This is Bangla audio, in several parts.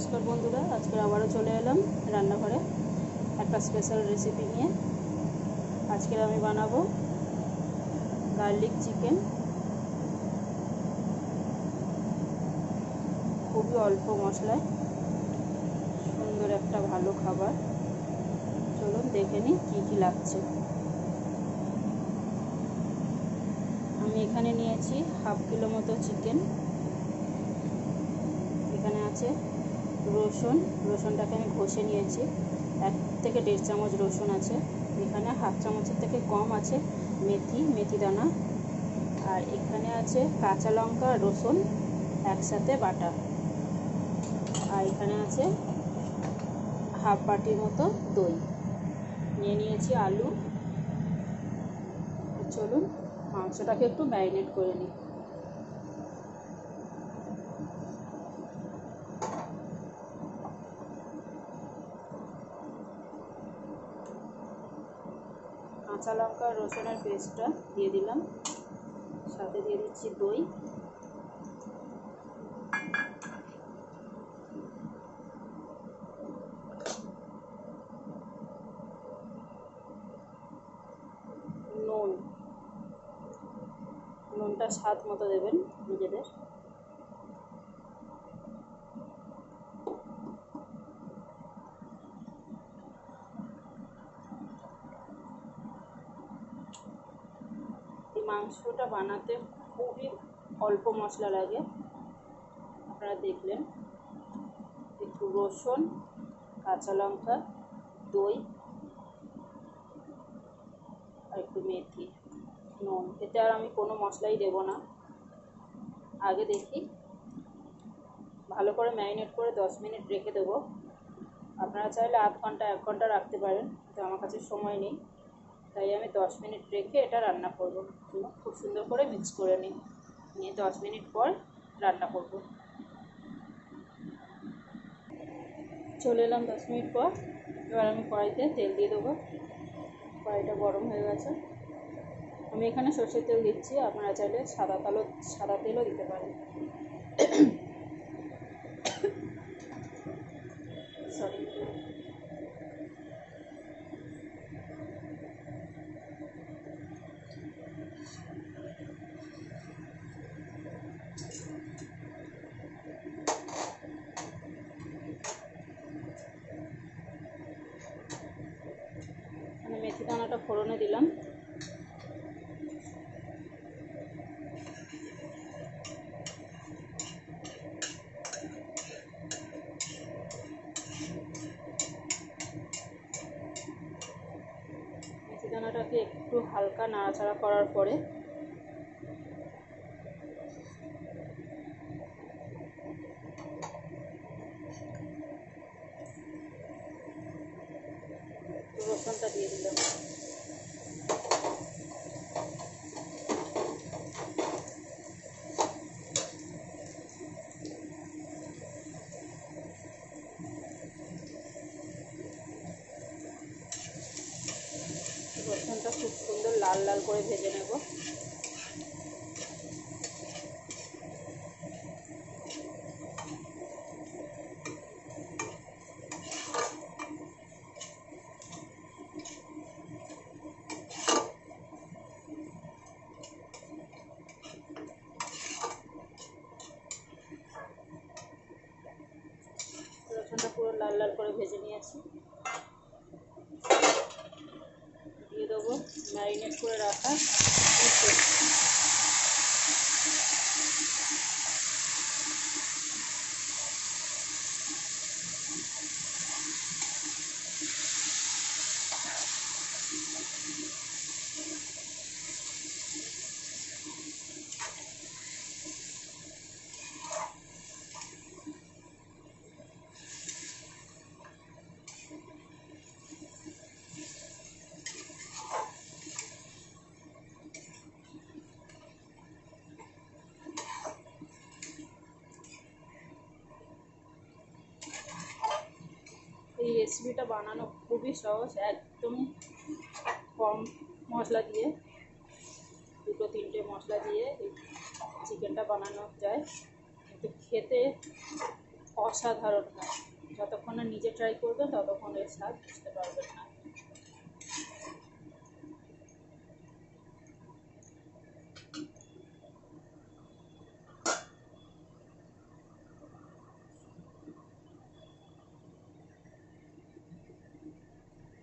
নমস্কার বন্ধুরা, আজকে আবারও চলে এলাম রান্নাঘরে একটা স্পেশাল রেসিপি নিয়ে। আজকে আমি বানাবো গার্লিক চিকেন। খুবই অল্প মশলায় সুন্দর একটা ভালো খাবার। চলুন দেখে নিই কী কী লাগছে। আমি এখানে নিয়েছি হাফ কিলো মতো চিকেন। এখানে আছে রসুনটাকে আমি ঘষে নিয়েছি, 1 থেকে 1.5 চামচ রসুন আছে। এখানে হাফ চামচের থেকে কম আছে মেথি দানা। আর এখানে আছে কাঁচা লঙ্কা রসুন একসাথে বাটা। আর এখানে আছে হাফ বাটির মতো দই। নিয়ে নিয়েছি আলু। চলুন মাংসটাকে একটু ম্যারিনেট করে নিই। কাঁচা লঙ্কা রসুনের পেস্টটা দিয়ে দিলাম, সাথে দিয়ে দিচ্ছি দই, নুনটা স্বাদ মতো দেবেন নিজেদের। এই মাংসটা বানাতে খুবই অল্প মশলা লাগে, আপনারা দেখলেন। একটু রসুন, কাঁচা লঙ্কা, দই আর একটু মেথি, নুন। এতে আর আমি কোনো মশলাই দেব না। আগে দেখি ভালো করে ম্যারিনেট করে 10 মিনিট রেখে দেবো। আপনারা চাইলে আধ ঘন্টা 1 ঘন্টা রাখতে পারেন, তো আমার কাছে সময় নেই, তাই আমি 10 মিনিট রেখে এটা রান্না করব। খুব সুন্দর করে মিক্স করে নিয়ে 10 মিনিট পর রান্না করব। চলে এলাম 10 মিনিট পর। এবার আমি কড়াইতে তেল দিয়ে দেবো। কড়াইটা গরম হয়ে গেছে। আমি এখানে সর্ষের তেল দিচ্ছি, আপনারা চাইলে সাদা তেলও দিতে পারেন। সরি। আমি মেথি দানাটা ফোড়নে দিলাম। মেথি দানাটাকে একটু হালকা নাড়াচাড়া করার পরে রসুনটা দিয়ে দিলাম। রসুনটা খুব সুন্দর লাল লাল করে ভেজে নেব। রসুনটা পুরো লাল লাল করে ভেজে নিয়েছি। দিয়ে দেবো ম্যারিনেট করে রাখা চিকেন। এই রেসিপিটা বানানো খুবই সহজ, একদম কম মশলা দিয়ে 2-3টে মশলা দিয়ে এই চিকেনটা বানানো যায়, কিন্তু খেতে অসাধারণ হয়। যতক্ষণ না নিজে ট্রাই করবেন ততক্ষণ এর স্বাদ বুঝতে পারবেন না।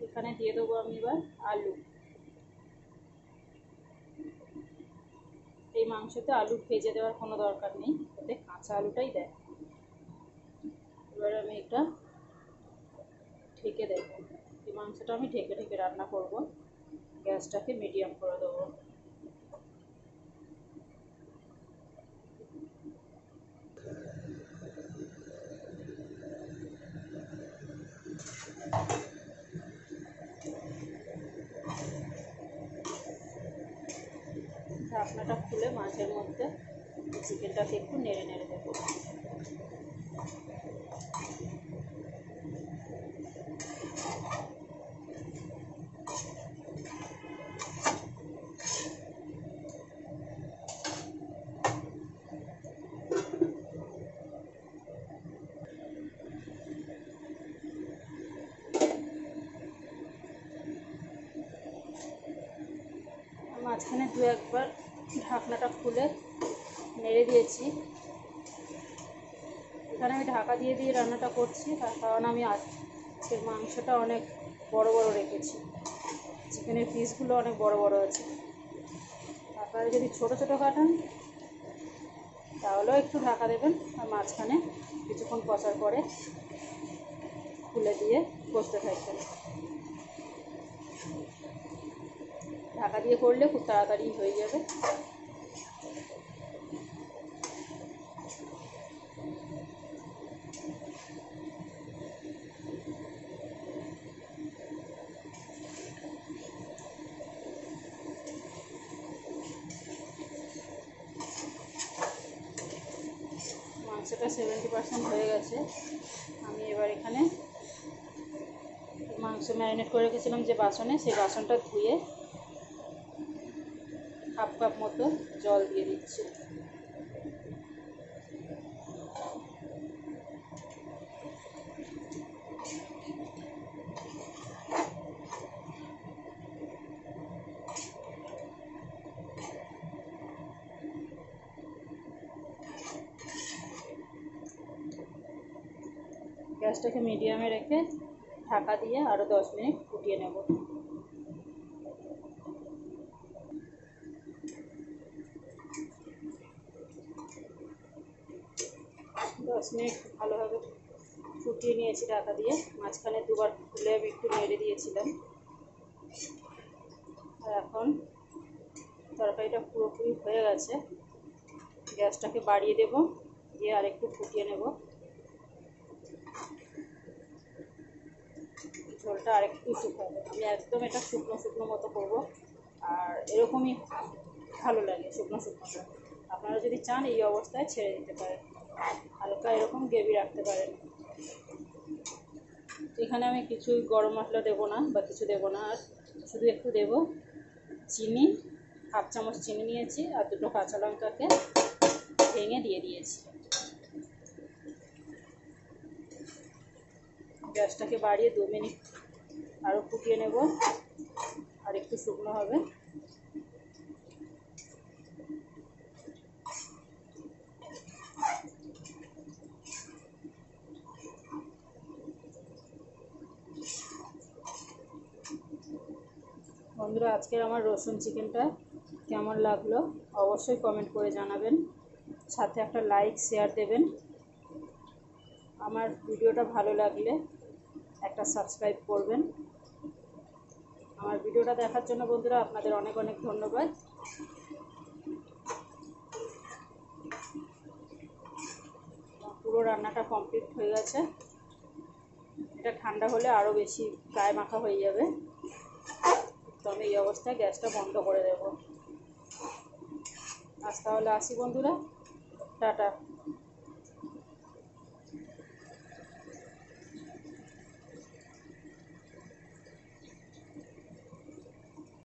এখানে দিয়ে দেবো আমি এবার আলু। এই মাংসতে আলু ভেজে দেওয়ার কোনো দরকার নেই, এতে কাঁচা আলুটাই দেয়। এবার আমি এটা ঢেকে দেবো। এই মাংসটা আমি ঢেকে ঢেকে রান্না করব। গ্যাসটাকে মিডিয়াম করে দেবো। ঢাকনাটা খুলে মাছের মধ্যে চিকেনটাকে একটু নেড়ে নেড়ে দেবো। মাঝখানে দু একবার ঢাকনাটা খুলে নেড়ে দিয়েছি। এখানে আমি ঢাকা দিয়ে দিয়ে রান্নাটা করছি, তার কারণ আমি আজকের মাংসটা অনেক বড় বড় রেখেছি, চিকেনের পিসগুলো অনেক বড় বড় আছে। আপনারা যদি ছোট ছোট কাটান তাহলেও একটু ঢাকা দেবেন, আর মাঝখানে কিছুক্ষণ কষার পরে খুলে দিয়ে কষতে থাকবেন। ঢাকা দিয়ে করলে খুব তাড়াতাড়ি হয়ে যাবে। মাংসটা 70% হয়ে গেছে। আমি এবার এখানে মাংস ম্যারিনেট করে রেখেছিলাম যে বাসনে, সেই বাসনটা ধুয়ে হাফ কাপ মতো জল দিয়ে দিচ্ছি। গ্যাসটাকে মিডিয়ামে রেখে ঢাকা দিয়ে আরও 10 মিনিট ফুটিয়ে নেব। 10 মিনিট ভালোভাবে ফুটিয়ে নিয়েছি ঢাকা দিয়ে। মাঝখানে দুবার খুলে আমি একটু নেড়ে দিয়েছিলাম। আর এখন তরকারিটা পুরোপুরি হয়ে গেছে। গ্যাসটাকে বাড়িয়ে দেব, দিয়ে আর একটু ফুটিয়ে নেব। ঝোলটা আর একটু শুকাবে। আমি একদম এটা শুকনো শুকনো মতো করবো, আর এরকমই ভালো লাগে শুকনো শুকনোটা। আপনারা যদি চান এই অবস্থায় ছেড়ে দিতে পারেন, হালকা এরকম গ্রেভি রাখতে পারেন। এখানে আমি কিছু গরম মশলা দেবো না বা কিছু দেবো না, আর শুধু একটু দেবো চিনি। হাফ চামচ চিনি নিয়েছি, আর দুটো কাঁচা লঙ্কাকে ভেঙে দিয়ে দিয়েছি। গ্যাসটাকে বাড়িয়ে 2 মিনিট আরও ফুটিয়ে নেব, আর একটু শুকনো হবে। বন্ধুরা, আজকের আমার রসুন চিকেনটা কেমন লাগলো অবশ্যই কমেন্ট করে জানাবেন, সাথে একটা লাইক শেয়ার দেবেন। আমার ভিডিওটা ভালো লাগলে একটা সাবস্ক্রাইব করবেন। আমার ভিডিওটা দেখার জন্য বন্ধুরা আপনাদের অনেক অনেক ধন্যবাদ। পুরো রান্নাটা কমপ্লিট হয়ে গেছে। এটা ঠান্ডা হলে আরও বেশি গায়ে মাখা হয়ে যাবে, তো আমি এই অবস্থায় গ্যাসটা বন্ধ করে দেব। আজ তাহলে আসি বন্ধুরা, টাটা।